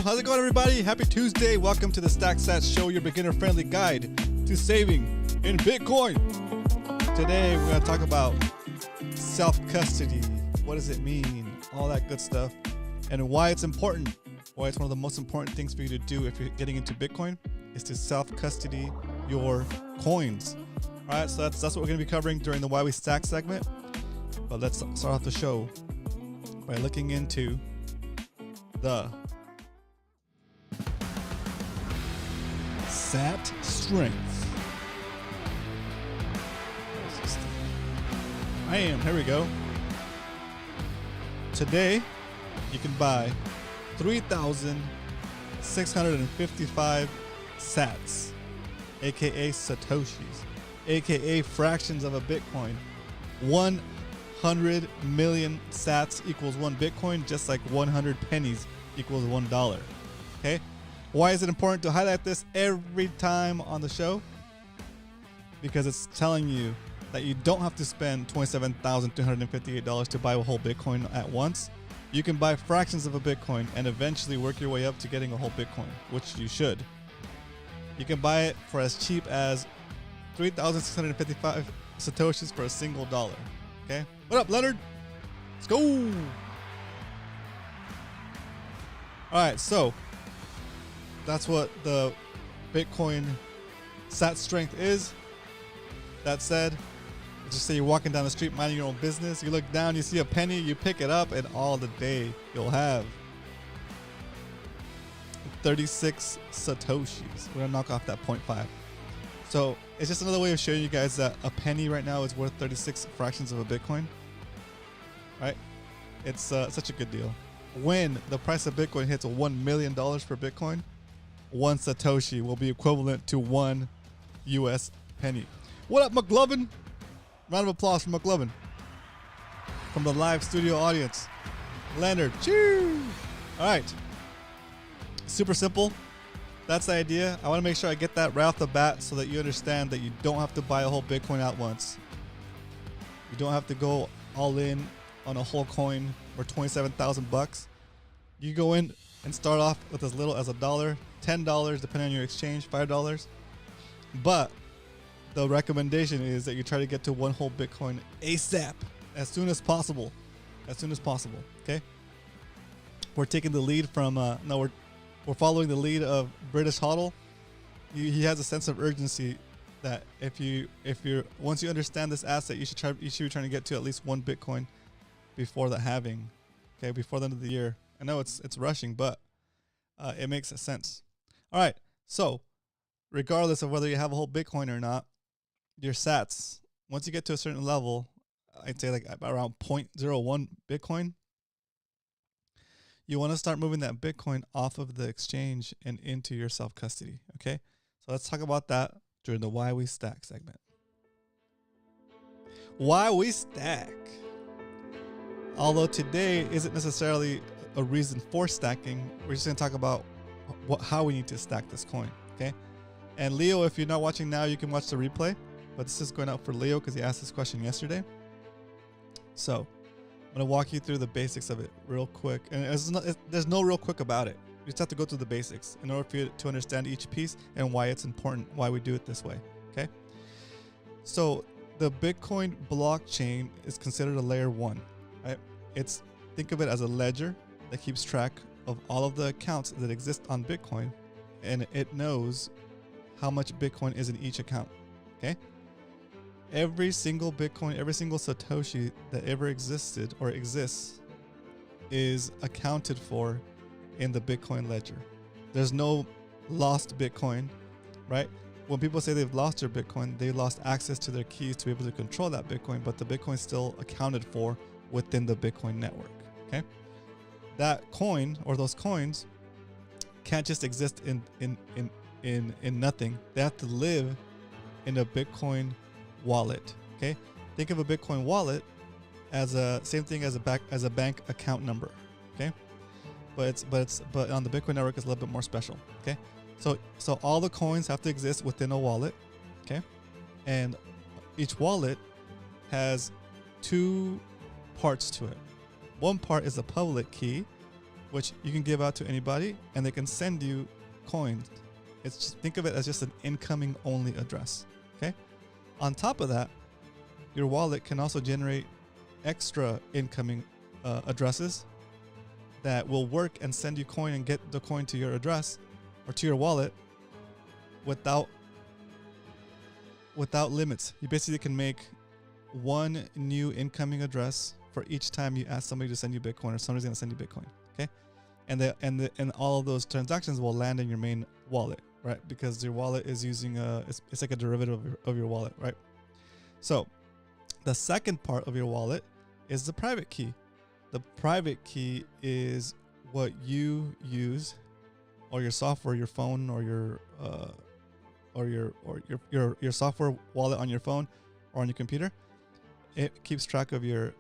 how's it going, everybody? Happy Tuesday. Welcome to the StackSats Show, your beginner-friendly guide to saving in Bitcoin. Today, we're going to talk about self-custody. What does it mean? All that good stuff. And why it's important. Why it's one of the most important things for you to do if you're getting into Bitcoin is to self-custody your coins. All right, so that's what we're going to be covering during the Why We Stack segment. But let's start off the show by looking into the SAT strength. Here we go. Today, you can buy 3,655 sats, aka satoshis, aka fractions of a Bitcoin. 100 million sats equals 1 Bitcoin, just like 100 pennies equals $1. Okay? Why is it important to highlight this every time on the show? Because it's telling you that you don't have to spend $27,258 to buy a whole Bitcoin at once. You can buy fractions of a Bitcoin and eventually work your way up to getting a whole Bitcoin, which you should. You can buy it for as cheap as 3,655 satoshis for a single dollar. Okay? What up, Leonard? Let's go! Alright, so that's what the Bitcoin sat strength is. That said, let's just say you're walking down the street minding your own business. You look down, you see a penny, you pick it up, and all the day you'll have 36 satoshis. We're gonna knock off that 0.5. So it's just another way of showing you guys that a penny right now is worth 36 fractions of a Bitcoin. Right? It's such a good deal. When the price of Bitcoin hits $1 million per Bitcoin, 1 satoshi will be equivalent to 1 US penny. What up, McLovin? Round of applause for McLovin. From the live studio audience. Leonard, cheers! All right. Super simple. That's the idea. I want to make sure I get that right off the bat so that you understand that you don't have to buy a whole Bitcoin at once. You don't have to go all in on a whole coin for 27,000 bucks. You go in and start off with as little as $1, $10, depending on your exchange, $5. But the recommendation is that you try to get to one whole Bitcoin ASAP, as soon as possible. As soon as possible, okay? We're taking the lead from, we're following the lead of British Hodl. He has a sense of urgency that once you understand this asset, you should be trying to get to at least 1 Bitcoin before the halving, okay, before the end of the year. I know it's rushing, but it makes sense. All right, so regardless of whether you have a whole Bitcoin or not, your sats, once you get to a certain level, I'd say like around 0.01 Bitcoin, you want to start moving that Bitcoin off of the exchange and into your self-custody, okay? So let's talk about that during the Why We Stack segment. Why we stack. Although today isn't necessarily a reason for stacking, we're just going to talk about how we need to stack this coin, okay? And Leo, if you're not watching now, you can watch the replay. But this is going out for Leo because he asked this question yesterday. So I'm going to walk you through the basics of it real quick. And there's no real quick about it. You just have to go through the basics in order for you to understand each piece and why it's important, why we do it this way, okay? So the Bitcoin blockchain is considered a layer 1, right? Think of it as a ledger that keeps track of all of the accounts that exist on Bitcoin, and it knows how much Bitcoin is in each account, okay? Every single Bitcoin, every single Satoshi that ever existed or exists is accounted for in the Bitcoin ledger. There's no lost Bitcoin, right? When people say they've lost their Bitcoin, they lost access to their keys to be able to control that Bitcoin, but the Bitcoin's still accounted for within the Bitcoin network, okay? That coin or those coins can't just exist in nothing. They have to live in a Bitcoin wallet, okay? Think of a Bitcoin wallet as same thing as a bank account number, okay? But on the Bitcoin network, it's a little bit more special, okay? So all the coins have to exist within a wallet, okay? And each wallet has 2 parts to it. One part is a public key, which you can give out to anybody, and they can send you coins. It's just, think of it as just an incoming only address. Okay. On top of that, your wallet can also generate extra incoming addresses that will work and send you coin and get the coin to your address or to your wallet without limits. You basically can make one new incoming address for each time you ask somebody to send you Bitcoin or somebody's going to send you Bitcoin. Okay. And all of those transactions will land in your main wallet, right? Because your wallet is using it's like a derivative of your wallet, right? So the second part of your wallet is the private key. The private key is what you use, or your software, your phone, or your software wallet on your phone or on your computer. It keeps track of your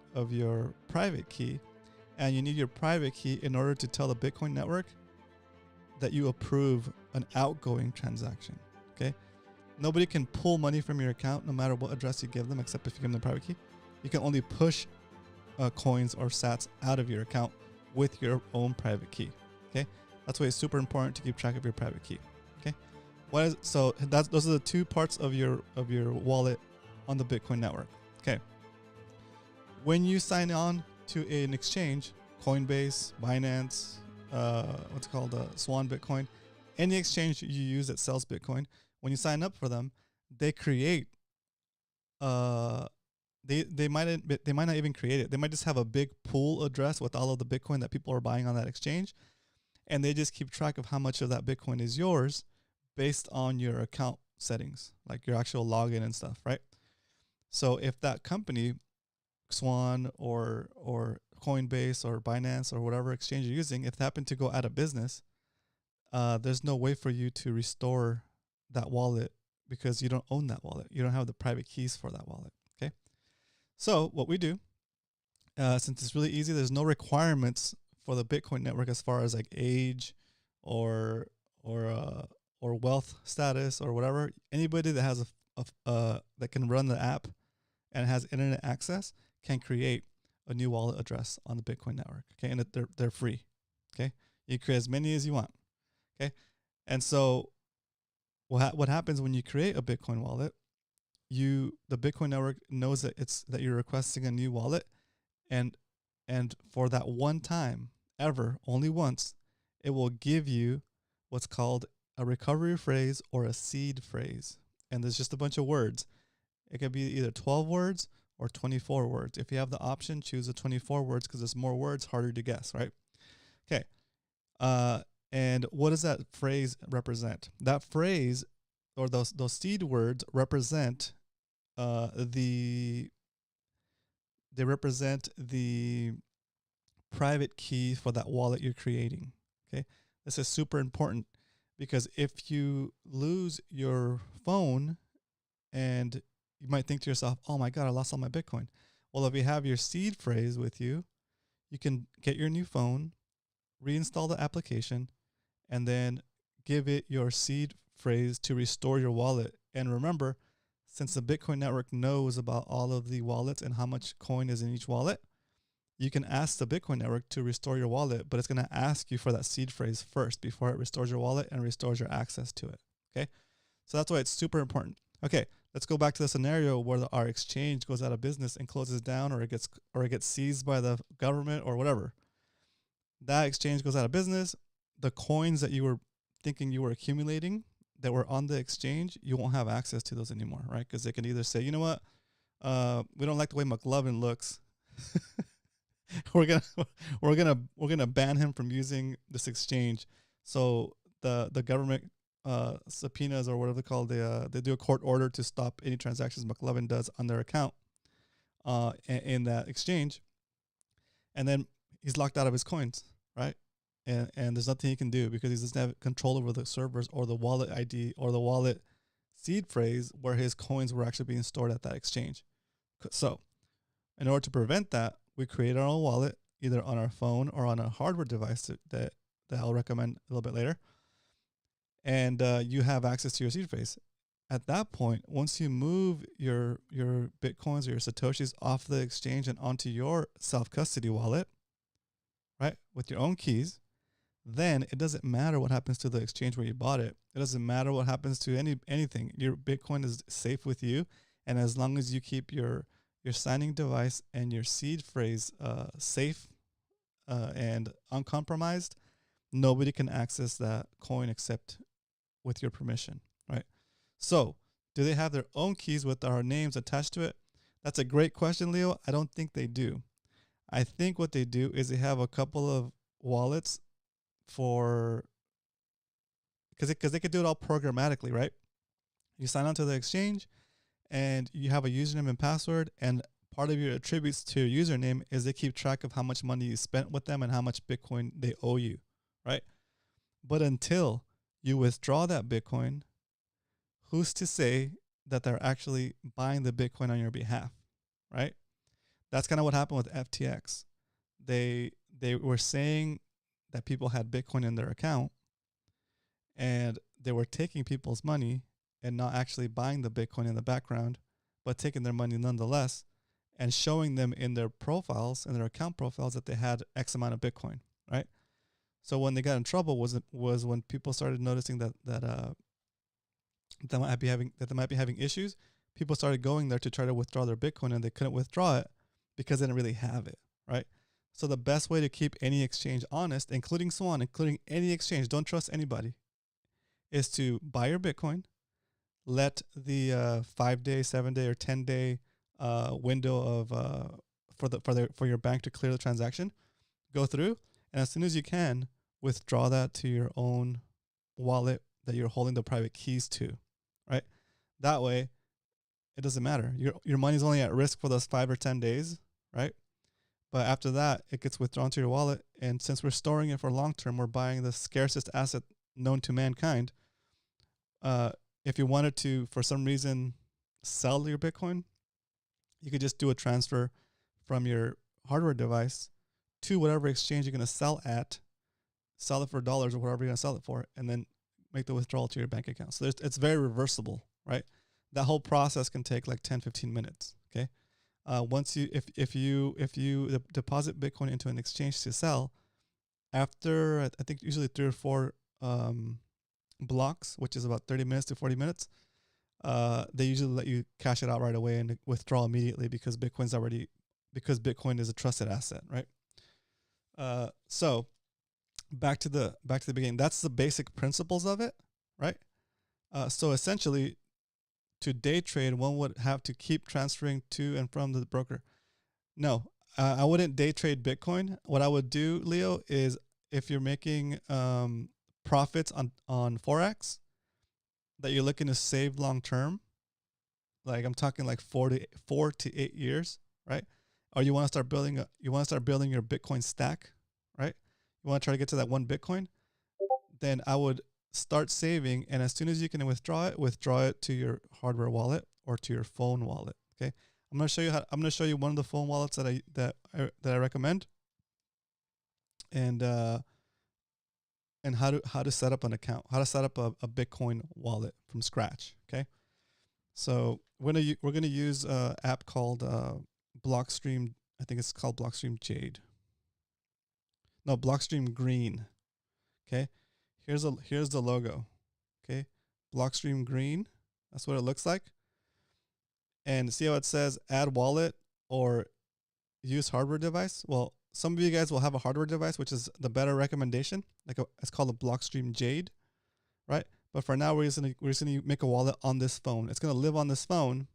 private key, and you need your private key in order to tell the Bitcoin network that you approve an outgoing transaction. Okay, nobody can pull money from your account no matter what address you give them, except if you give them the private key. You can only push coins or sats out of your account with your own private key. Okay, that's why it's super important to keep track of your private key. Okay, those are the two parts of your wallet on the Bitcoin network. Okay, when you sign on to an exchange, Coinbase, Binance, what's called Swan Bitcoin, any exchange you use that sells Bitcoin, when you sign up for them, they create they might not even create it. They might just have a big pool address with all of the Bitcoin that people are buying on that exchange, and they just keep track of how much of that Bitcoin is yours based on your account settings, like your actual login and stuff, right? So if that company, Swan or Coinbase or Binance or whatever exchange you're using, if they happen to go out of business, there's no way for you to restore that wallet because you don't own that wallet. You don't have the private keys for that wallet. Okay. So what we do, since it's really easy, there's no requirements for the Bitcoin network as far as like age or wealth status or whatever. Anybody that has that can run the app and has internet access can create a new wallet address on the Bitcoin network. Okay, and they're free. Okay, you create as many as you want. Okay, and so what happens when you create a Bitcoin wallet? The Bitcoin network knows that you're requesting a new wallet, and for that one time ever, only once, it will give you what's called a recovery phrase or a seed phrase, and there's just a bunch of words. It could be either 12 words or 24 words. If you have the option, choose the 24 words because there's more words, harder to guess, right? Okay. And what does that phrase represent? That phrase or those seed words represent they represent the private key for that wallet you're creating. Okay. This is super important because if you lose your phone and you might think to yourself, oh my God, I lost all my Bitcoin. Well, if you have your seed phrase with you, you can get your new phone, reinstall the application, and then give it your seed phrase to restore your wallet. And remember, since the Bitcoin network knows about all of the wallets and how much coin is in each wallet, you can ask the Bitcoin network to restore your wallet, but it's going to ask you for that seed phrase first before it restores your wallet and restores your access to it. Okay. So that's why it's super important. Okay. Let's go back to the scenario where our exchange goes out of business and closes down, or it gets seized by the government or whatever. That exchange goes out of business. The coins that you were thinking you were accumulating that were on the exchange, you won't have access to those anymore, right? Because they can either say, you know what, we don't like the way McLovin looks. we're gonna ban him from using this exchange. So the government subpoenas or whatever they call, they do a court order to stop any transactions McLovin does on their account in that exchange, and then he's locked out of his coins, right? And there's nothing he can do because he doesn't have control over the servers or the wallet ID or the wallet seed phrase where his coins were actually being stored at that exchange. So in order to prevent that, we create our own wallet either on our phone or on a hardware device that I'll recommend a little bit later. And you have access to your seed phrase. At that point, once you move your Bitcoins or your Satoshis off the exchange and onto your self-custody wallet, right, with your own keys, then it doesn't matter what happens to the exchange where you bought it. It doesn't matter what happens to anything. Your Bitcoin is safe with you, and as long as you keep your signing device and your seed phrase safe and uncompromised, nobody can access that coin except with your permission, right? So, do they have their own keys with our names attached to it? That's a great question, Leo. I don't think they do. I think what they do is they have a couple of wallets for because they could do it all programmatically, right? You sign on to the exchange and you have a username and password, and part of your attributes to your username is they keep track of how much money you spent with them and how much Bitcoin they owe you, right? But until you withdraw that Bitcoin, who's to say that they're actually buying the Bitcoin on your behalf, right? That's kind of what happened with FTX. They were saying that people had Bitcoin in their account, and they were taking people's money and not actually buying the Bitcoin in the background, but taking their money nonetheless and showing them in their profiles, in their account profiles, that they had X amount of Bitcoin, right? So when they got in trouble was when people started noticing that they might be having issues. People started going there to try to withdraw their Bitcoin, and they couldn't withdraw it because they didn't really have it, right? So the best way to keep any exchange honest, including Swan, including any exchange, don't trust anybody, is to buy your Bitcoin, let the 5-day, 7-day, or 10-day window of for your bank to clear the transaction go through, and as soon as you can, withdraw that to your own wallet that you're holding the private keys to, right? That way, it doesn't matter. Your money's only at risk for those 5 or 10 days, right? But after that, it gets withdrawn to your wallet, and since we're storing it for long term, we're buying the scarcest asset known to mankind. If you wanted to, for some reason, sell your Bitcoin, you could just do a transfer from your hardware device to whatever exchange you're going to sell at, sell it for dollars or whatever you're going to sell it for, and then make the withdrawal to your bank account. So it's very reversible, right? That whole process can take like 10, 15 minutes. Okay. Once you, if you deposit Bitcoin into an exchange to sell, after I think usually 3 or 4 blocks, which is about 30 minutes to 40 minutes, they usually let you cash it out right away and withdraw immediately because Bitcoin is a trusted asset, right? So back to the beginning. That's the basic principles of it, right? So essentially, to day trade, one would have to keep transferring to and from the broker. No, I wouldn't day trade Bitcoin. What I would do, Leo, is if you're making profits on Forex that you're looking to save long term, like I'm talking like 4 to 8 years, right? Or you want to start building your Bitcoin stack, right? You want to try to get to that 1 Bitcoin, then I would start saving, and as soon as you can withdraw it to your hardware wallet or to your phone wallet. Okay, I'm going to show you one of the phone wallets that I recommend, and how to set up an account, how to set up a Bitcoin wallet from scratch. Okay, so we're gonna use an app called Blockstream. I think it's called Blockstream Jade. No, Blockstream Green. Okay, here's the logo. Okay, Blockstream Green. That's what it looks like. And see how it says add wallet or use hardware device? Well, some of you guys will have a hardware device, which is the better recommendation. It's called a Blockstream Jade, right? But for now, we're just gonna make a wallet on this phone. It's gonna live on this phone,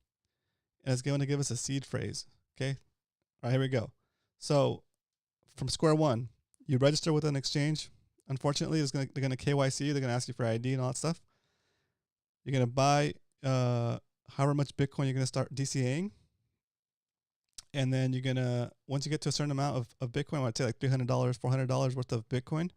and it's going to give us a seed phrase. Okay, all right, here we go. So from square one, you register with an exchange. Unfortunately, they're gonna KYC you. They're gonna ask you for ID and all that stuff. You're gonna buy however much Bitcoin you're gonna start DCAing. And then you're gonna, once you get to a certain amount of Bitcoin, I'd say like $300, $400 worth of Bitcoin,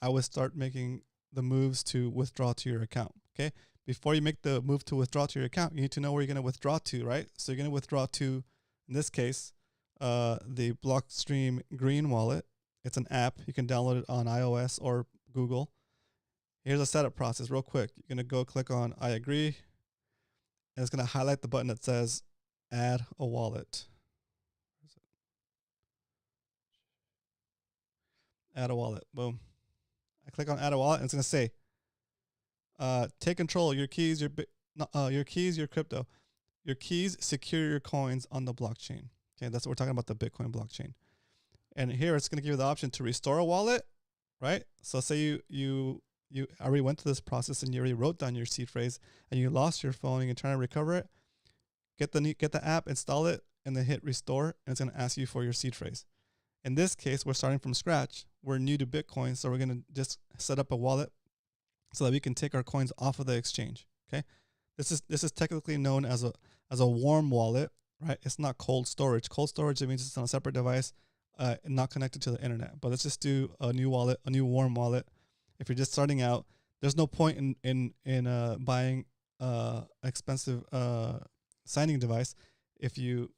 I would start making the moves to withdraw to your account. Okay. Before you make the move to withdraw to your account, you need to know where you're gonna withdraw to, right? So you're gonna withdraw to, in this case, the Blockstream Green wallet. It's an app. You can download it on iOS or Google. Here's a setup process real quick. You're gonna go click on I agree, and it's gonna highlight the button that says add a wallet. Add a wallet. Boom. I click on add a wallet, and it's gonna say, take control. Your keys, your keys, your crypto. Your keys secure your coins on the blockchain. Okay, that's what we're talking about, the Bitcoin blockchain. And here it's gonna give you the option to restore a wallet, right? So say you already went through this process and you already wrote down your seed phrase and you lost your phone and you're trying to recover it. Get the app, install it, and then hit restore, and it's gonna ask you for your seed phrase. In this case, we're starting from scratch. We're new to Bitcoin, so we're gonna just set up a wallet so that we can take our coins off of the exchange. Okay, this is technically known as a warm wallet, right? It's not cold storage. Cold storage, it means it's on a separate device, not connected to the internet. But let's just do a new wallet, a new warm wallet. If you're just starting out, there's no point in buying expensive signing device if you're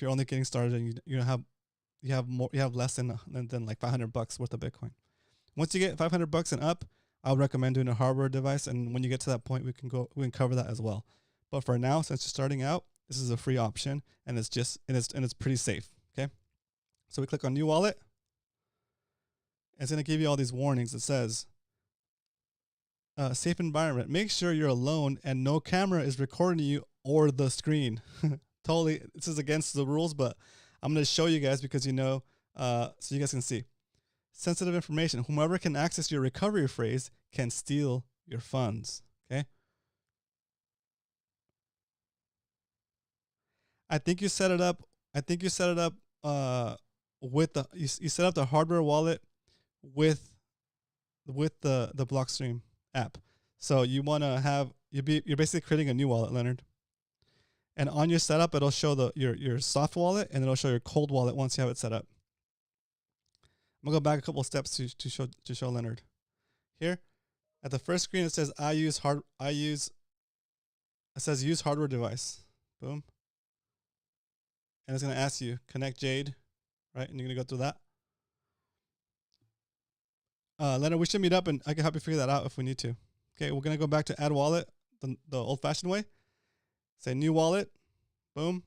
only getting started and you have less than like $500 worth of Bitcoin. Once you get $500 and up, I would recommend doing a hardware device, and when you get to that point, we can cover that as well. But for now, since you're starting out, this is a free option, and it's pretty safe. Okay, so we click on new wallet. It's gonna give you all these warnings. It says, safe environment. Make sure you're alone and no camera is recording you or the screen. Totally, this is against the rules, but I'm gonna show you guys because so you guys can see. Sensitive information. Whomever can access your recovery phrase can steal your funds. Okay. I think you set it up with you set up the hardware wallet with the Blockstream app. So you want to have you're basically creating a new wallet, Leonard. And on your setup, it'll show your soft wallet, and it'll show your cold wallet once you have it set up. I'm gonna go back a couple of steps to show Leonard. Here, at the first screen, it says it says use hardware device. Boom. And it's gonna ask you connect Jade, right? And you're gonna go through that. Leonard, we should meet up and I can help you figure that out if we need to. Okay, we're gonna go back to add wallet the old-fashioned way. Say new wallet, boom.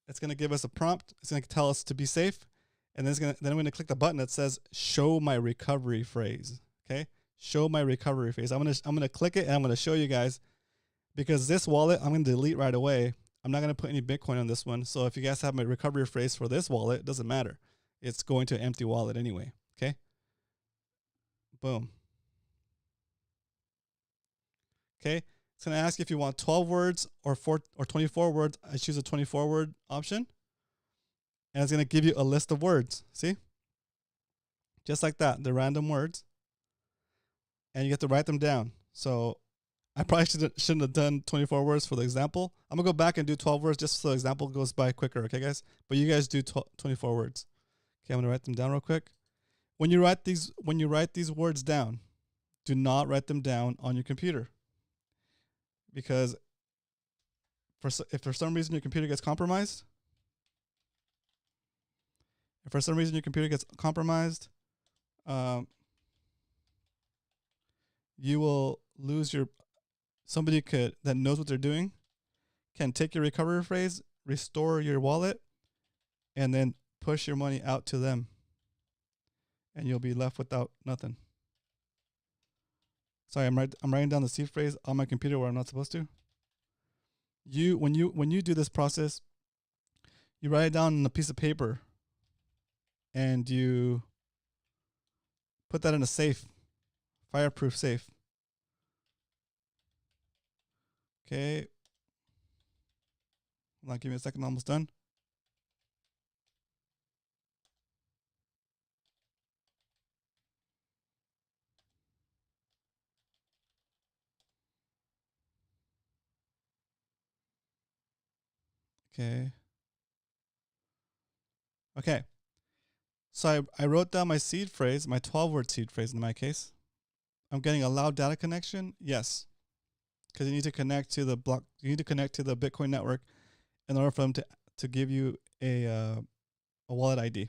It's gonna give us a prompt. It's gonna tell us to be safe, and then I'm gonna click the button that says show my recovery phrase. Okay, show my recovery phrase. I'm gonna click it and I'm gonna show you guys, because this wallet I'm gonna delete right away. I'm not gonna put any Bitcoin on this one. So if you guys have my recovery phrase for this wallet, it doesn't matter. It's going to an empty wallet anyway. Okay. Boom. Okay. It's going to ask you if you want 12 words or 24 words. I choose a 24 word option. And it's going to give you a list of words. See? Just like that. The random words. And you get to write them down. So I probably shouldn't have done 24 words for the example. I'm going to go back and do 12 words just so the example goes by quicker. Okay, guys? But you guys do 24 words. Okay, I'm going to write them down real quick. When you write these words down, do not write them down on your computer. Because if for some reason your computer gets compromised, you will lose somebody that knows what they're doing can take your recovery phrase, restore your wallet, and then push your money out to them. And you'll be left without nothing. Sorry, I'm writing down the seed phrase on my computer where I'm not supposed to. When you do this process, you write it down on a piece of paper, and you put that in a safe, fireproof safe. Okay. Hold on, give me a second. I'm almost done. Okay. So I wrote down my seed phrase, my 12-word seed phrase in my case. I'm getting allowed data connection. Yes. Because you need to connect to the Bitcoin network in order for them to give you a wallet ID.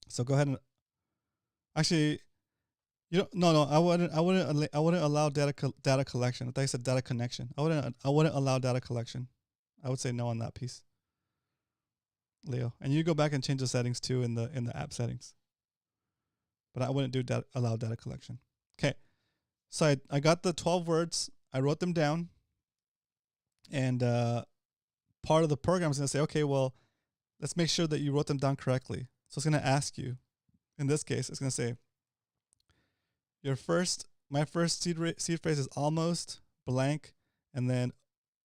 So go ahead and actually, I wouldn't allow data collection. I thought you said data connection. I wouldn't allow data collection. I would say no on that piece, Leo. And you go back and change the settings too in the app settings. but I wouldn't do allow data collection. Okay. So I got the 12 words. I wrote them down. And part of the program is going to say, okay, well, let's make sure that you wrote them down correctly. So it's going to ask you, in this case, it's going to say, my first seed phrase is almost blank, and then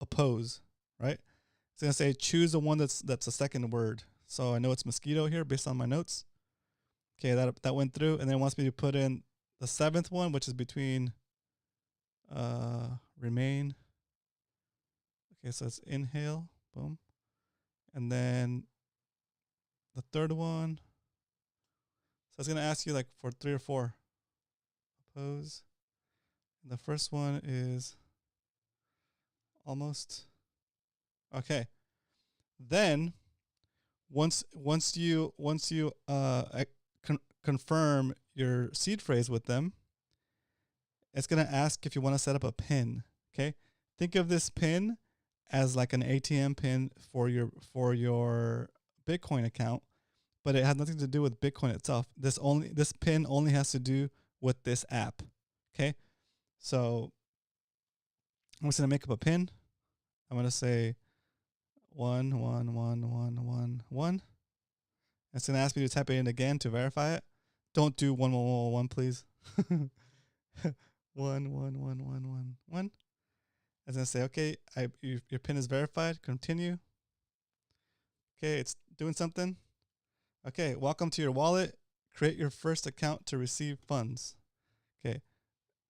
oppose, right? It's going to say, choose the one that's a second word. So I know it's mosquito here based on my notes. Okay, that went through, and then it wants me to put in the seventh one, which is between remain. Okay, so it's inhale, boom. And then the third one. So it's going to ask you like for 3 or 4. Oppose. And the first one is almost. Okay. Then once you confirm your seed phrase with them, it's going to ask if you want to set up a pin. Okay. Think of this pin as like an ATM pin for your Bitcoin account, but it has nothing to do with Bitcoin itself. This pin only has to do with this app. Okay. So I'm just going to make up a pin. I'm going to say 1 1 1 1 1 1. It's going to ask me to type it in again to verify it. Don't do 1 1 1 1, please. 1 1 1 1 1 1. It's going to say, okay, your pin is verified. Continue. Okay, it's doing something. Okay, welcome to your wallet. Create your first account to receive funds. Okay,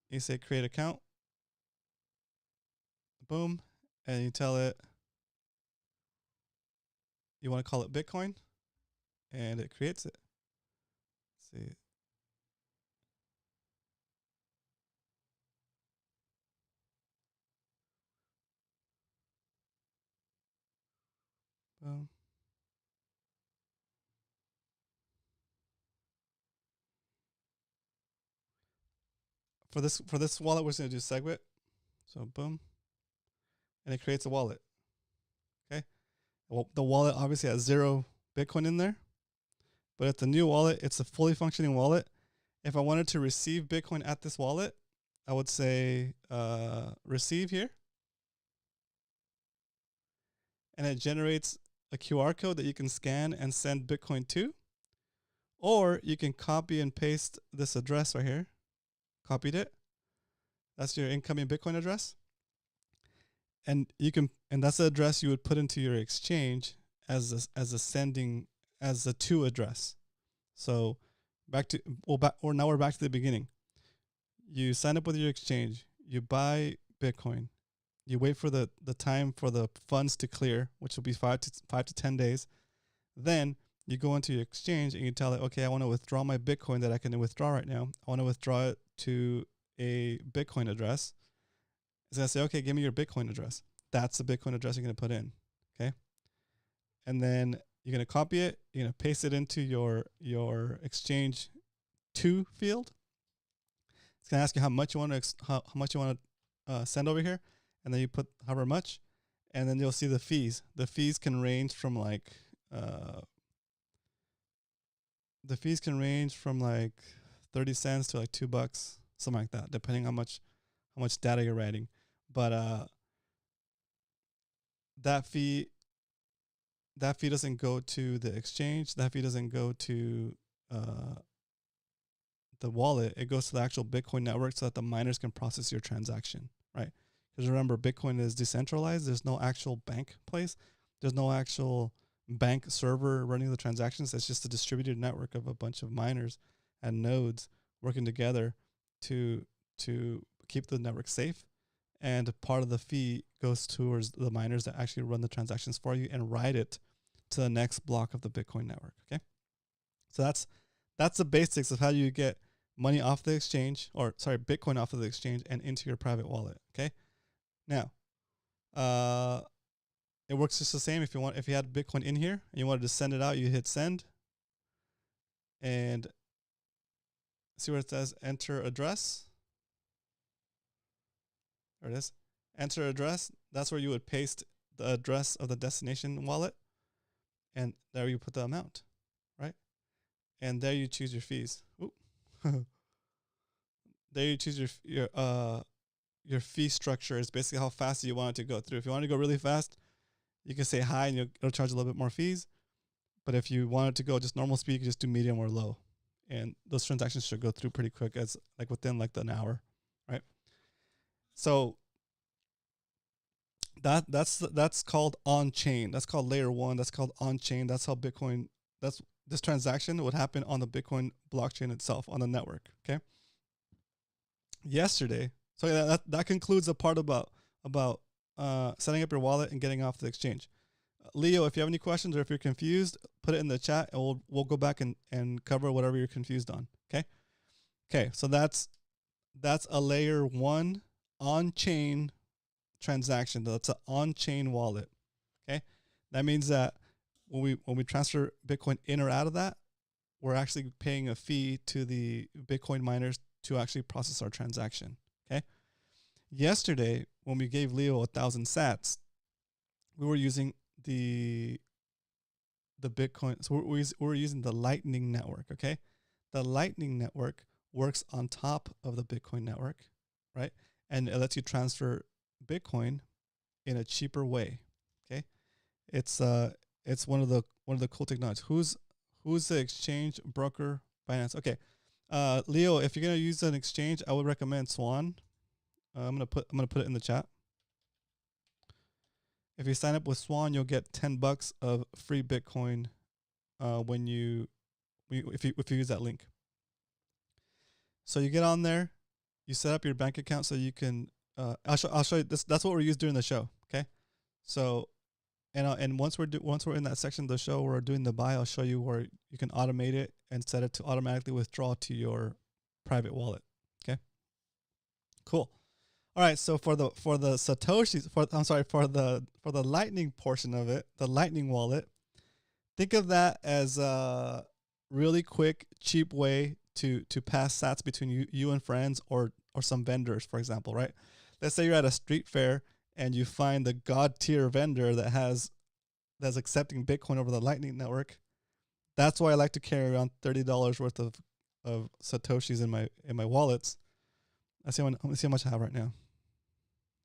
you say create account. Boom, and you tell it you want to call it Bitcoin, and it creates it. Let's see. Boom. For this wallet, we're going to do SegWit. So boom, and it creates a wallet. Okay, well, the wallet obviously has 0 Bitcoin in there, but it's a new wallet. It's a fully functioning wallet. If I wanted to receive Bitcoin at this wallet, I would say receive here, and it generates a QR code that you can scan and send Bitcoin to, or you can copy and paste this address right here. Copied it. That's your incoming Bitcoin address. And that's the address you would put into your exchange as a to address. So now we're back to the beginning. You sign up with your exchange, you buy Bitcoin, you wait for the time for the funds to clear, which will be 5 to 10 days. Then you go into your exchange and you tell it, okay, I want to withdraw my Bitcoin that I can withdraw right now. I want to withdraw it to a Bitcoin address. It's going to say, okay, give me your Bitcoin address. That's the Bitcoin address you're going to put in. Okay. And then you're going to copy it. You're going to paste it into your exchange to field. It's going to ask you how much you want to send over here. And then you put however much. And then you'll see the fees. The fees can range from like 30 cents to like $2, something like that, depending on how much data you're writing. But that fee doesn't go to the exchange. That fee doesn't go to the wallet. It goes to the actual Bitcoin network so that the miners can process your transaction, right? Because remember, Bitcoin is decentralized. There's no actual bank place. There's no actual bank server running the transactions. It's just a distributed network of a bunch of miners and nodes working together to keep the network safe. And part of the fee goes towards the miners that actually run the transactions for you and write it to the next block of the Bitcoin network. Okay, so that's the basics of how you get money off the exchange, Bitcoin off of the exchange and into your private wallet. Okay, now it works just the same. If you had Bitcoin in here and you wanted to send it out, you hit send, and see where it says enter address. There it is. Enter address. That's where you would paste the address of the destination wallet. And there you put the amount, right? And there you choose your fees. Ooh, There you choose your fee structure is basically how fast you want it to go through. If you want to go really fast, you can say high and it'll charge a little bit more fees. But if you want it to go just normal speed, you can just do medium or low. And those transactions should go through pretty quick, as like within like an hour, right? So that's called on chain. That's called layer one. That's called on chain. That's how Bitcoin. This transaction would happen on the Bitcoin blockchain itself on the network. Okay. Yesterday, so that concludes the part about setting up your wallet and getting off the exchange. Leo, if you have any questions or if you're confused, put it in the chat and we'll go back and cover whatever you're confused on. Okay. Okay. So that's a layer one on chain transaction. That's an on chain wallet. Okay. That means that when we transfer Bitcoin in or out of that, we're actually paying a fee to the Bitcoin miners to actually process our transaction. Okay. Yesterday, when we gave Leo 1,000 sats, we were using the Bitcoin. So we're using the Lightning Network. Okay. The Lightning Network works on top of the Bitcoin network, right? And it lets you transfer Bitcoin in a cheaper way. Okay. It's one of the cool technologies. Who's the exchange broker Binance? Okay. Leo, if you're gonna use an exchange, I would recommend Swan. I'm gonna put it in the chat. If you sign up with Swan, you'll get $10 of free Bitcoin if you use that link. So you get on there, you set up your bank account so you can. I'll show you this. That's what we're used during the show. Okay. So, and once we're in that section of the show where we're doing the buy, I'll show you where you can automate it and set it to automatically withdraw to your private wallet. Okay. Cool. All right. So for the Satoshis, for the Lightning portion of it, the Lightning wallet, think of that as a really quick, cheap way to pass sats between you and friends or some vendors, for example, right? Let's say you're at a street fair and you find the god tier vendor that's accepting Bitcoin over the Lightning Network. That's why I like to carry around $30 worth of Satoshis in my wallets. Let me see how much I have right now.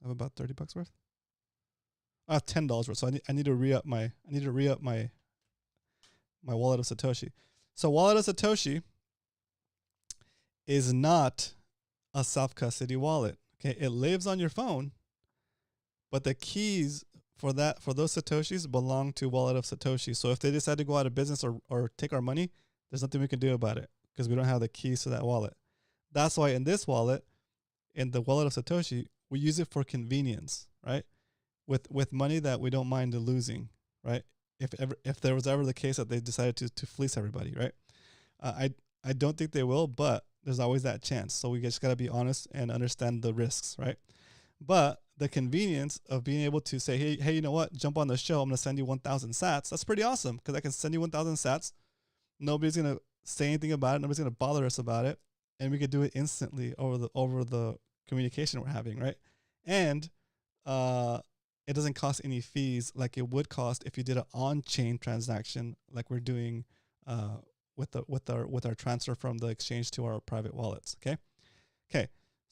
I have about $30 worth. I have $10 worth. So I need to re-up my wallet of Satoshi. So wallet of Satoshi is not a self-custody wallet. Okay, it lives on your phone, but the keys for those Satoshis belong to Wallet of Satoshi. So if they decide to go out of business or take our money, there's nothing we can do about it because we don't have the keys to that wallet. That's why in this wallet, in the Wallet of Satoshi, we use it for convenience, right? With money that we don't mind losing, right? If there was ever the case that they decided to fleece everybody, right? I don't think they will, but there's always that chance. So we just got to be honest and understand the risks, right? But the convenience of being able to say, hey, you know what? Jump on the show. I'm going to send you 1,000 sats. That's pretty awesome because I can send you 1,000 sats. Nobody's going to say anything about it. Nobody's going to bother us about it. And we could do it instantly over the communication we're having, right? And it doesn't cost any fees like it would cost if you did an on-chain transaction like we're doing with our transfer from the exchange to our private wallets. Okay.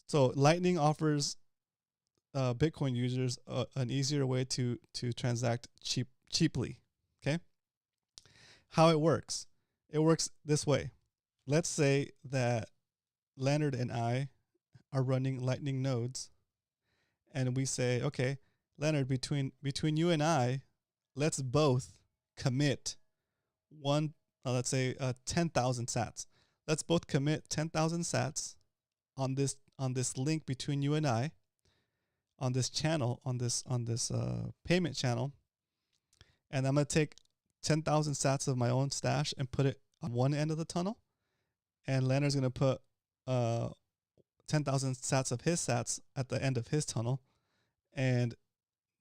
So Lightning offers Bitcoin users an easier way to transact cheaply. Okay. How it works? It works this way. Let's say that Leonard and I are running Lightning nodes, and we say, okay, Leonard, between you and I, let's both commit let's say 10,000 sats. Let's both commit 10,000 sats on this link between you and I, on this channel, on this payment channel, and I'm gonna take 10,000 sats of my own stash and put it on one end of the tunnel, and Leonard's gonna put 10,000 sats of his sats at the end of his tunnel, and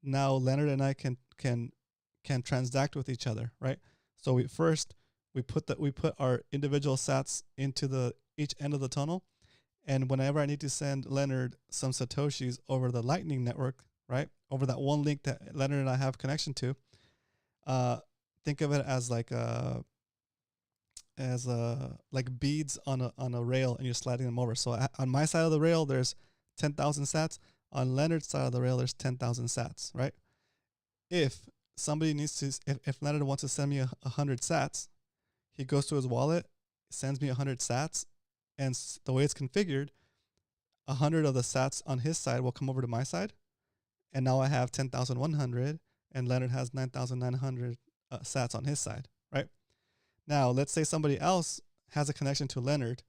now Leonard and I can transact with each other, right? So we put our individual sats into each end of the tunnel, and whenever I need to send Leonard some Satoshis over the Lightning Network, right, over that one link that Leonard and I have connection to, think of it as like like beads on a rail, and you're sliding them over. So on my side of the rail, there's 10,000 sats. On Leonard's side of the rail, there's 10,000 sats, right? If somebody needs to, if Leonard wants to send me 100 sats, he goes to his wallet, sends me 100 sats, and the way it's configured, 100 of the sats on his side will come over to my side, and now I have 10,100, and Leonard has 9,900 sats on his side, right? Now, let's say somebody else has a connection to Leonard,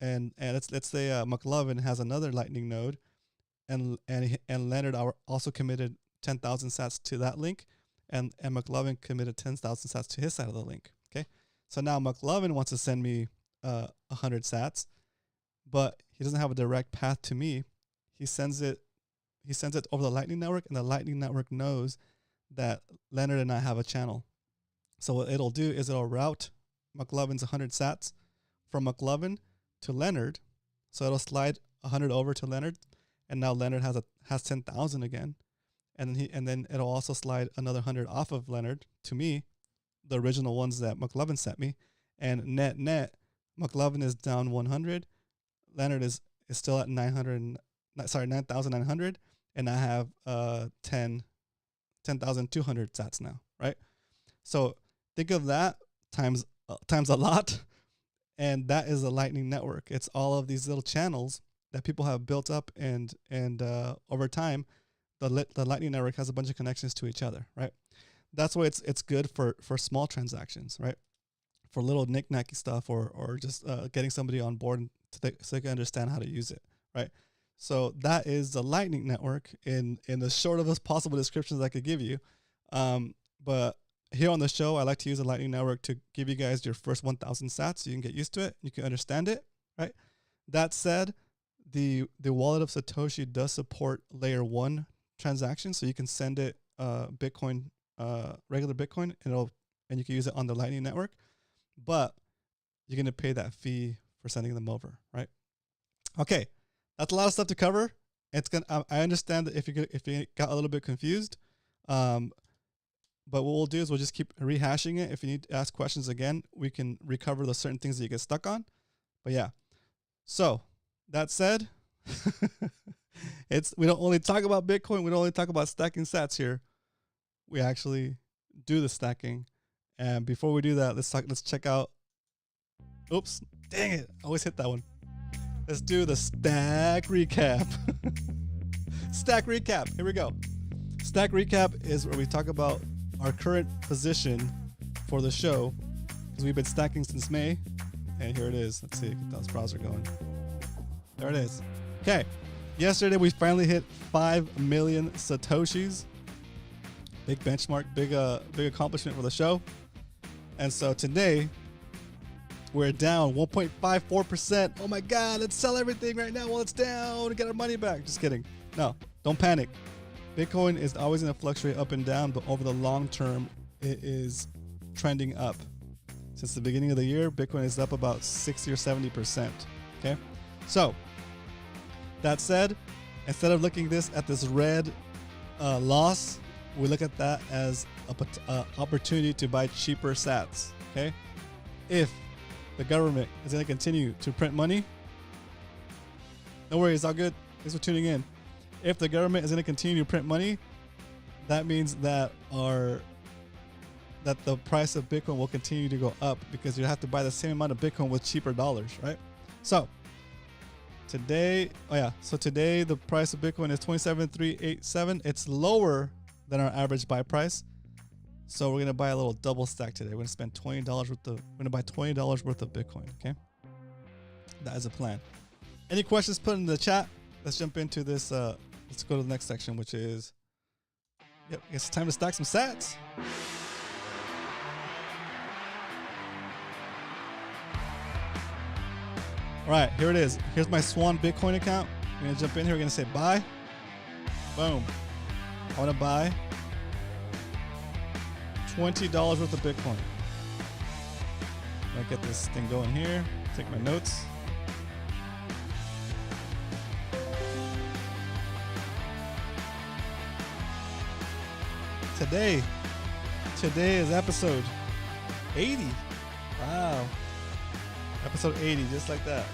and let's say McLovin has another Lightning node, and Leonard also committed 10,000 sats to that link, and McLovin committed 10,000 sats to his side of the link. Okay, so now McLovin wants to send me 100 sats, but he doesn't have a direct path to me. He sends it over the Lightning Network, and the Lightning Network knows that Leonard and I have a channel. So what it'll do is it'll route McLovin's 100 sats from McLovin to Leonard. So it'll slide 100 over to Leonard, and now Leonard has 10,000 again, and then it'll also slide another 100 off of Leonard to me, the original ones that McLovin sent me, and net McLovin is down 100, Leonard is still at 9,900, and I have 10,200 sats now, right? So think of that times a lot, and that is a Lightning Network. It's all of these little channels that people have built up, and over time, the Lightning Network has a bunch of connections to each other, right? That's why it's good for small transactions, right? For little knick-knacky stuff, or just getting somebody on board so they can understand how to use it, right? So that is the Lightning Network in the shortest possible descriptions I could give you. But here on the show, I like to use the Lightning Network to give you guys your first 1,000 sats so you can get used to it, you can understand it, right? That said, the wallet of Satoshi does support layer 1 transactions, so you can send it Bitcoin, regular Bitcoin, and you can use it on the Lightning Network, but you're gonna pay that fee for sending them over, right? Okay, that's a lot of stuff to cover. I understand that if you got a little bit confused, but what we'll do is we'll just keep rehashing it. If you need to ask questions again, we can recover the certain things that you get stuck on. But yeah, so that said, we don't only talk about Bitcoin. We don't only talk about stacking sats here. We actually do the stacking. And before we do that, let's check out. Oops, dang it! I always hit that one. Let's do the stack recap. Stack recap. Here we go. Stack recap is where we talk about our current position for the show, because we've been stacking since May, and here it is. Let's see, get this browser going. There it is. Okay, yesterday we finally hit 5 million Satoshis. Big benchmark, big accomplishment for the show. And so today we're down 1.54%. Oh my God, let's sell everything right now while it's down and get our money back. Just kidding. No, don't panic. Bitcoin is always going to fluctuate up and down, but over the long term, it is trending up. Since the beginning of the year, Bitcoin is up about 60 or 70%. Okay, so that said, instead of looking at this red loss, we look at that as an opportunity to buy cheaper sats. Okay, if the government is going to continue to print money, no worries, all good. Thanks for tuning in. If the government is going to continue to print money, that means that the price of Bitcoin will continue to go up, because you have to buy the same amount of Bitcoin with cheaper dollars, right? So today the price of Bitcoin is 27,387. It's lower than our average buy price. So we're going to buy a little double stack today. We're going to spend $20 worth of, we're going to buy $20 worth of Bitcoin. Okay. That is a plan. Any questions, put in the chat. Let's jump into this. Let's go to the next section, which is, yep, it's time to stack some sats. All right, here it is. Here's my Swan Bitcoin account. We're going to jump in here. We're going to say buy. Boom. I want to buy $20 worth of Bitcoin. I'll get this thing going here. Take my notes. Today is episode 80. Wow. Episode 80, just like that.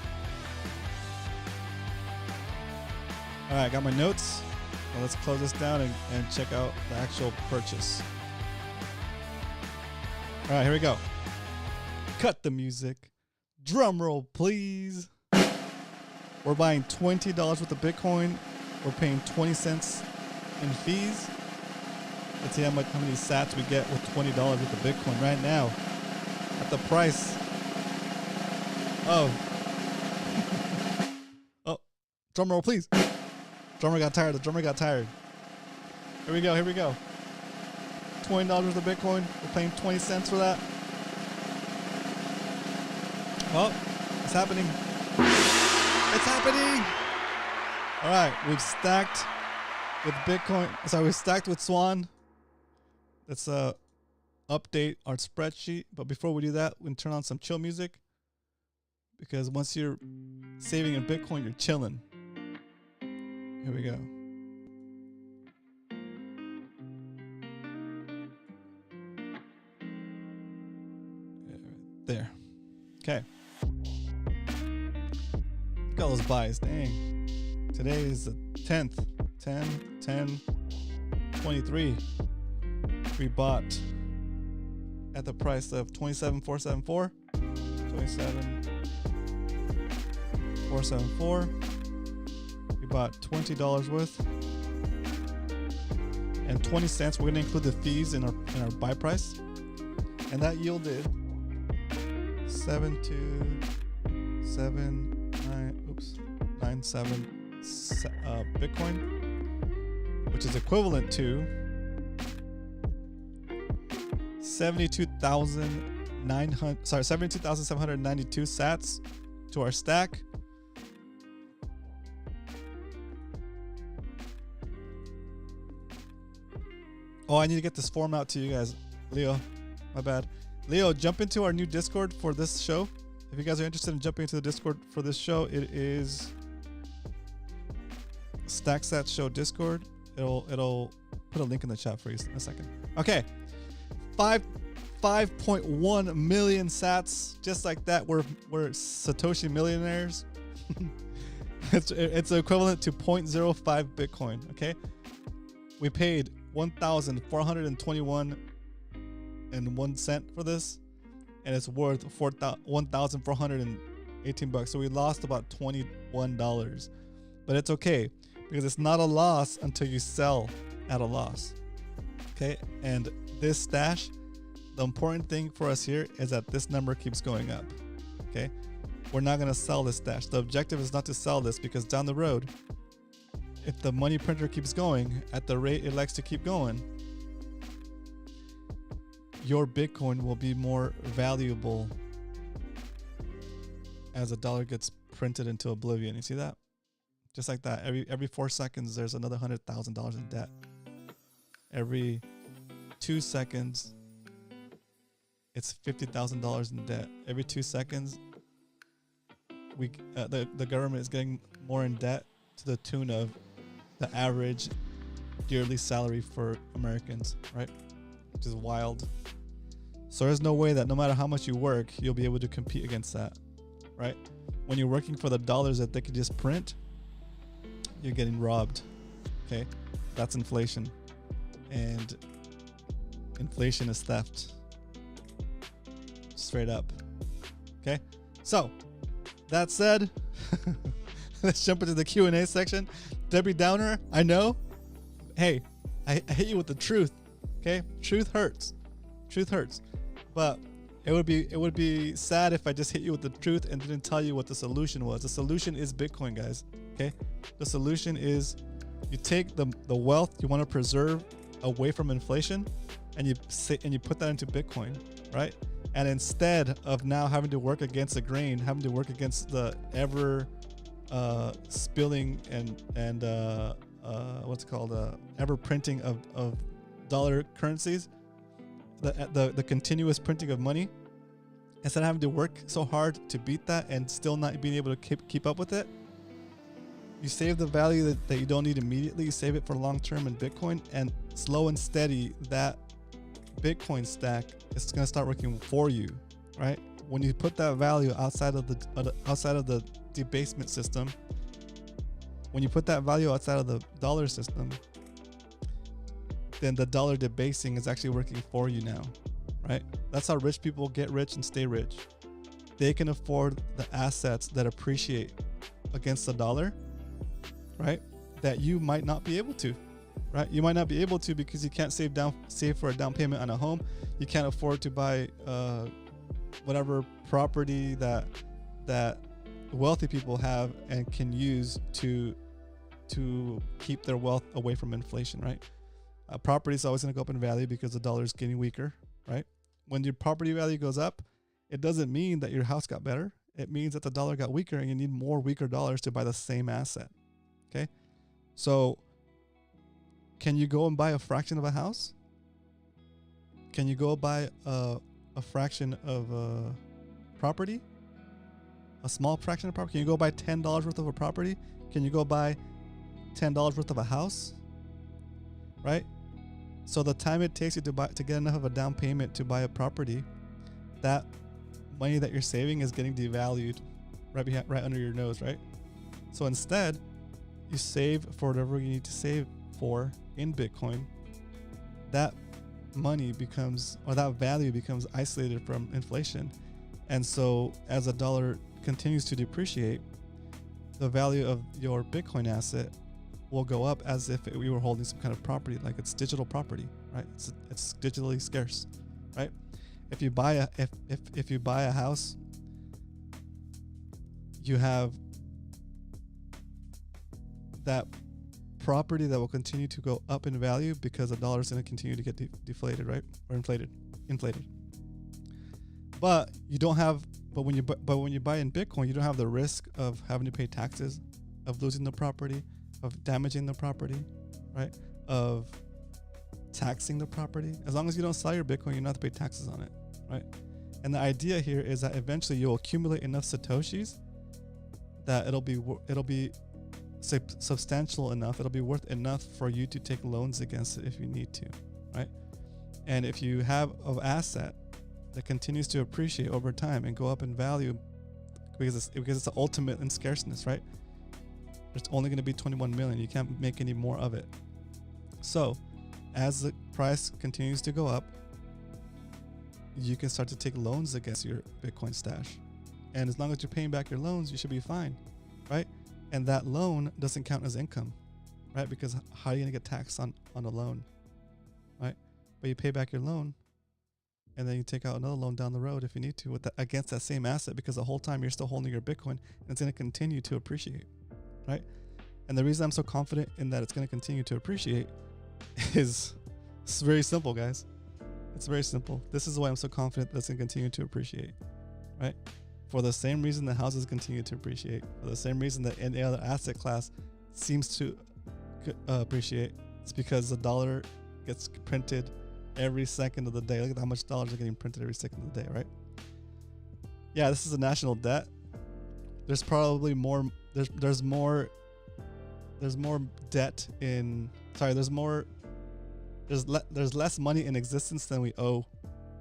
All right, got my notes. Now let's close this down and check out the actual purchase. All right, here we go. Cut the music. Drum roll, please. We're buying $20 worth of Bitcoin. We're paying 20 cents in fees. Let's see how many sats we get with $20 worth of Bitcoin right now. At the price of oh, drum roll, please. Drummer got tired. The drummer got tired. Here we go. Here we go. $20 worth of Bitcoin. We're paying 20 cents for that. Oh, it's happening. It's happening. All right, we've stacked with Bitcoin. Sorry, we've stacked with Swan. Let's update our spreadsheet. But before we do that, we can turn on some chill music. Because once you're saving in Bitcoin, you're chilling. Here we go. There. Okay. Look at all those buys. Dang. Today is the 10th. 10/10/23. We bought at the price of $27,474. $27,474. We bought $20 worth. And 20 cents. We're gonna include the fees in our buy price. And that yielded 97 Bitcoin, which is equivalent to 72,792 sats to our stack. Oh, I need to get this form out to you guys. Leo, my bad. Leo, jump into our new Discord for this show. If you guys are interested in jumping into the Discord for this show, it is StackSats Show Discord. It'll put a link in the chat for you in a second. Okay, 5.1 million sats, just like that. We're Satoshi millionaires. It's equivalent to 0.05 Bitcoin. Okay, we paid 1,421.01 cent for this, and it's worth 1,418 bucks. So we lost about $21, but it's okay because it's not a loss until you sell at a loss. Okay, and this stash, the important thing for us here is that this number keeps going up. Okay, we're not gonna sell this stash. The objective is not to sell this, because down the road, if the money printer keeps going at the rate it likes to keep going, your Bitcoin will be more valuable as a dollar gets printed into oblivion. You see that? Just like that. Every 4 seconds, there's another $100,000 in debt. Every 2 seconds, it's $50,000 in debt. Every 2 seconds, the government is getting more in debt to the tune of the average yearly salary for Americans, right? Which is wild. So there's no way that no matter how much you work, you'll be able to compete against that, right? When you're working for the dollars that they could just print, you're getting robbed. Okay, that's inflation, and inflation is theft, straight up. Okay, so that said, let's jump into the Q&A section. Debbie Downer, I know. Hey, I hit you with the truth. Okay, truth hurts. Truth hurts, but it would be sad if I just hit you with the truth and didn't tell you what the solution was. The solution is Bitcoin, guys. Okay, the solution is you take the wealth you want to preserve away from inflation, and you put that into Bitcoin, right? And instead of now having to work against the grain, having to work against the ever spilling and what's it called, ever printing of dollar currencies, the continuous printing of money, instead of having to work so hard to beat that and still not being able to keep up with it, you save the value that you don't need immediately. You save it for long term in Bitcoin, and slow and steady that Bitcoin stack is going to start working for you, right? when you put that value outside of the debasement system, when you put that value outside of the dollar system, then the dollar debasing is actually working for you now, right? That's how rich people get rich and stay rich. They can afford the assets that appreciate against the dollar, right? That you might not be able to, right? You might not be able to because you can't save for a down payment on a home. You can't afford to buy whatever property that wealthy people have and can use to keep their wealth away from inflation, right? Property is always going to go up in value because the dollar is getting weaker, right? When your property value goes up, it doesn't mean that your house got better. It means that the dollar got weaker and you need more weaker dollars to buy the same asset. Okay. So can you go and buy a fraction of a house? Can you go buy a fraction of a property? A small fraction of property? Can you go buy $10 worth of a property? Can you go buy $10 worth of a house? Right? So the time it takes you to get enough of a down payment to buy a property, that money that you're saving is getting devalued right under your nose, right? So instead, you save for whatever you need to save for in Bitcoin. That money becomes, or that value becomes isolated from inflation. And so as the dollar continues to depreciate, the value of your Bitcoin asset will go up as if we were holding some kind of property, like it's digital property, right? It's digitally scarce, right? If you buy a house, you have that property that will continue to go up in value because the dollar is going to continue to get deflated, right? Or inflated. But you don't have. But when you buy in Bitcoin, you don't have the risk of having to pay taxes, of losing the property, of damaging the property, right? Of taxing the property. As long as you don't sell your Bitcoin, you don't have to pay taxes on it, right? And the idea here is that eventually you'll accumulate enough Satoshis that it'll be substantial enough. It'll be worth enough for you to take loans against it if you need to, right? And if you have an asset that continues to appreciate over time and go up in value because it's the ultimate in scarceness, right? There's only going to be 21 million. You can't make any more of it. So as the price continues to go up, you can start to take loans against your Bitcoin stash. And as long as you're paying back your loans, you should be fine, right? And that loan doesn't count as income, right? Because how are you going to get taxed on a loan, right? But you pay back your loan, and then you take out another loan down the road if you need to against that same asset, because the whole time you're still holding your Bitcoin, and it's going to continue to appreciate, right? And the reason I'm so confident in that it's going to continue to appreciate is it's very simple, guys. It's very simple. This is why I'm so confident that it's going to continue to appreciate, right? For the same reason that houses continue to appreciate, for the same reason that any other asset class seems to appreciate. It's because the dollar gets printed every second of the day. Look at how much dollars are getting printed every second of the day, right? Yeah, this is a national debt. There's probably more. There's more debt in. Sorry, there's less money in existence than we owe,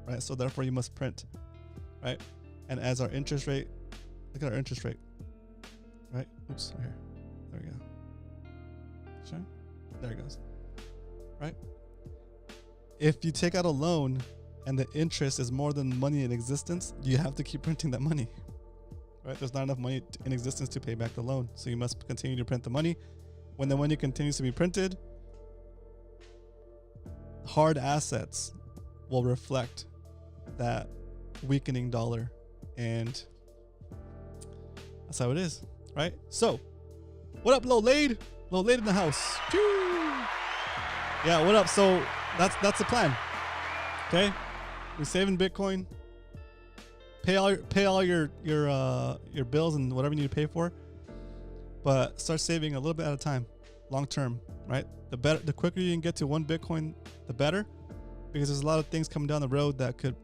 right? So therefore, you must print, right? And as our interest rate, look at our interest rate, right? Oops, right here. There we go. Sure. There it goes. Right? If you take out a loan and the interest is more than money in existence, you have to keep printing that money, right? There's not enough money in existence to pay back the loan. So you must continue to print the money. When the money continues to be printed, hard assets will reflect that weakening dollar. And that's how it is, right? So, what up, Low Laid? Low Laid in the house. Choo! Yeah, what up? So that's the plan. Okay, we save in Bitcoin. Pay all your bills and whatever you need to pay for, but start saving a little bit at a time, long term, right? The quicker you can get to one Bitcoin, the better, because there's a lot of things coming down the road that could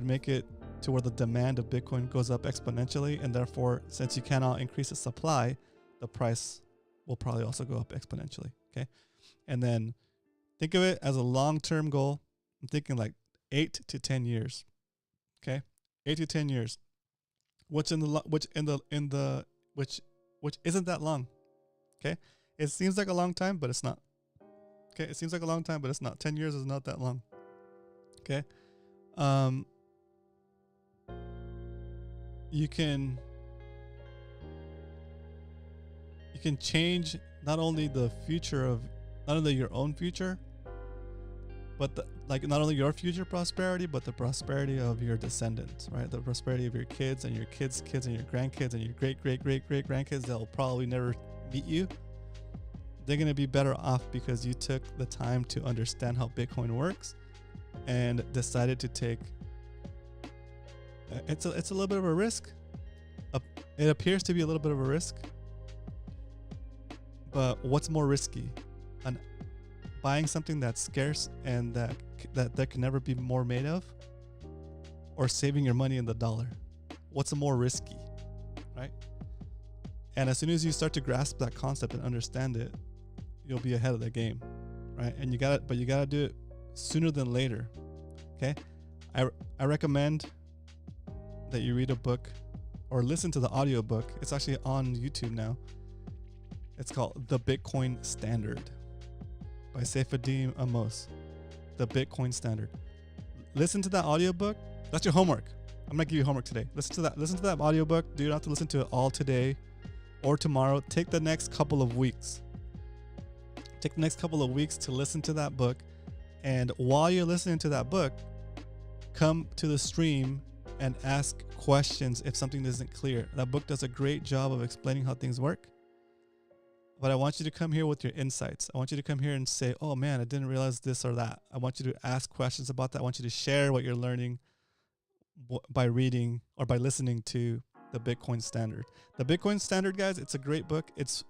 make it to where the demand of Bitcoin goes up exponentially, and therefore, since you cannot increase the supply, the price will probably also go up exponentially. Okay, and then think of it as a long-term goal. I'm thinking like 8 to 10 years. Okay, 8 to 10 years. Which isn't that long. Okay? It seems like a long time, but it's not. Okay? It seems like a long time, but it's not. 10 years is not that long. Okay? You can change not only the future of not only your own future, but not only your future prosperity, but the prosperity of your descendants, right? The prosperity of your kids and your kids' kids and your grandkids and your great grandkids that will probably never meet you. They're going to be better off because you took the time to understand how Bitcoin works and decided to take. It's a little bit of a risk. It appears to be a little bit of a risk. But what's more risky? Buying something that's scarce and that can never be more made of, or saving your money in the dollar? What's more risky, right? And as soon as you start to grasp that concept and understand it, you'll be ahead of the game, right? And you gotta do it sooner than later. Okay, I recommend that you read a book or listen to the audiobook. It's actually on YouTube now. It's called The Bitcoin Standard by Saifedean Ammous. The Bitcoin Standard. Listen to that audiobook. That's your homework. I'm gonna give you homework today. Listen to that audiobook. You don't have to listen to it all today or tomorrow. Take the next couple of weeks. Take the next couple of weeks to listen to that book. And while you're listening to that book, come to the stream and ask questions if something isn't clear. That book does a great job of explaining how things work. But I want you to come here with your insights. I want you to come here and say, oh man, I didn't realize this or that. I want you to ask questions about that. I want you to share what you're learning by reading or by listening to The Bitcoin Standard. The Bitcoin Standard, guys, it's a great book. It's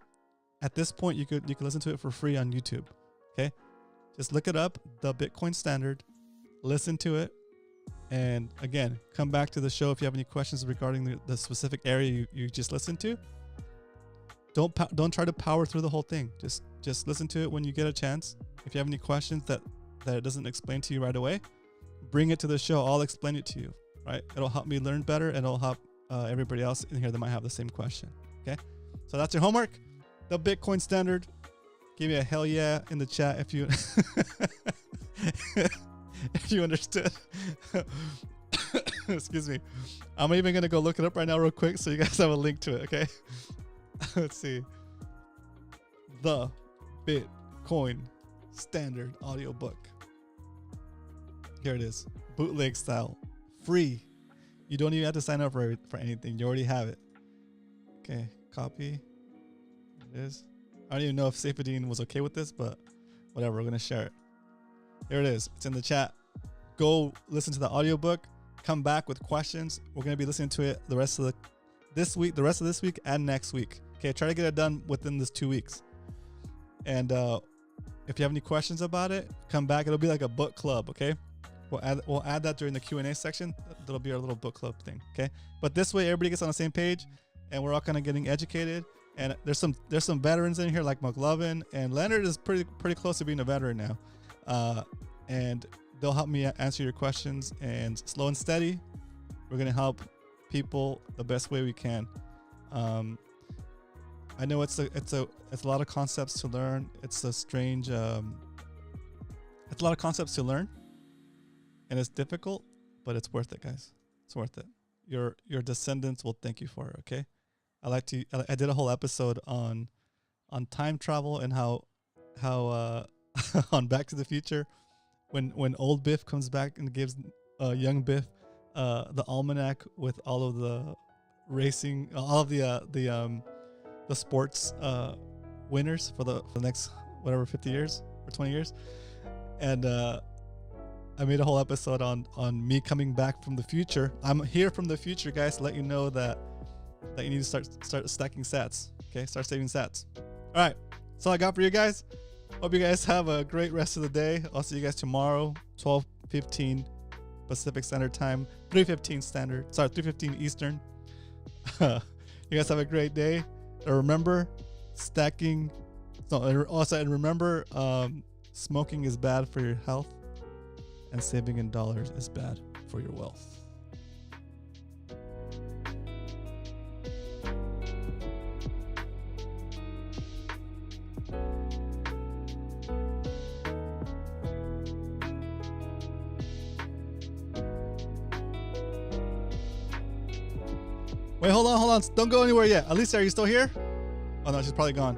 at this point, you could listen to it for free on YouTube. Okay? Just look it up, The Bitcoin Standard, listen to it. And again, come back to the show if you have any questions regarding the specific area you just listened to. Don't try to power through the whole thing. Just listen to it when you get a chance. If you have any questions that it doesn't explain to you right away, bring it to the show. I'll explain it to you. Right? It'll help me learn better, and it'll help everybody else in here that might have the same question. Okay? So that's your homework. The Bitcoin Standard. Give me a hell yeah in the chat if you if you understood. Excuse me. I'm even gonna go look it up right now real quick so you guys have a link to it. Okay? Let's see. The Bitcoin Standard audiobook. Here it is. Bootleg style. Free. You don't even have to sign up for anything. You already have it. Okay. Copy. It is. I don't even know if Saifedean was okay with this, but whatever. We're going to share it. Here it is. It's in the chat. Go listen to the audiobook. Come back with questions. We're going to be listening to it the rest of this week and next week. Okay, try to get it done within this 2 weeks. And if you have any questions about it, come back. It'll be like a book club, okay? We'll add that during the Q&A section. That'll be our little book club thing, okay? But this way, everybody gets on the same page, and we're all kind of getting educated. And there's some veterans in here like McLovin, and Leonard is pretty close to being a veteran now. And they'll help me answer your questions. And slow and steady, we're gonna help people the best way we can. I know it's a lot of concepts to learn. It's a strange, it's a lot of concepts to learn, and it's difficult, but it's worth it, guys. It's worth it. Your descendants will thank you for it. Okay. I did a whole episode on time travel and how on Back to the Future, when old Biff comes back and gives young Biff the almanac with all of the racing, all of the sports winners for the next 50 years or 20 years, and I made a whole episode on me coming back from the future. I'm here from the future, guys, to let you know that you need to start stacking sats. Okay, start saving sats. All right, that's all I got for you guys. Hope you guys have a great rest of the day. I'll see you guys tomorrow, 12:15 Pacific Standard Time, 3:15 Eastern. You guys have a great day. Remember, remember, smoking is bad for your health, and saving in dollars is bad for your wealth. Wait, hold on. Don't go anywhere yet. Alicia, are you still here? Oh no, she's probably gone.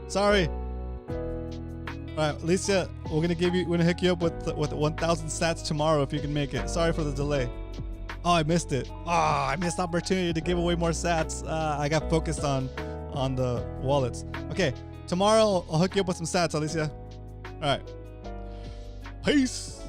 Sorry. All right, Alicia, we're gonna hook you up with 1,000 sats tomorrow if you can make it. Sorry for the delay. Oh, I missed it. Oh, I missed the opportunity to give away more sats. I got focused on the wallets. Okay, tomorrow I'll hook you up with some sats, Alicia. All right. Peace.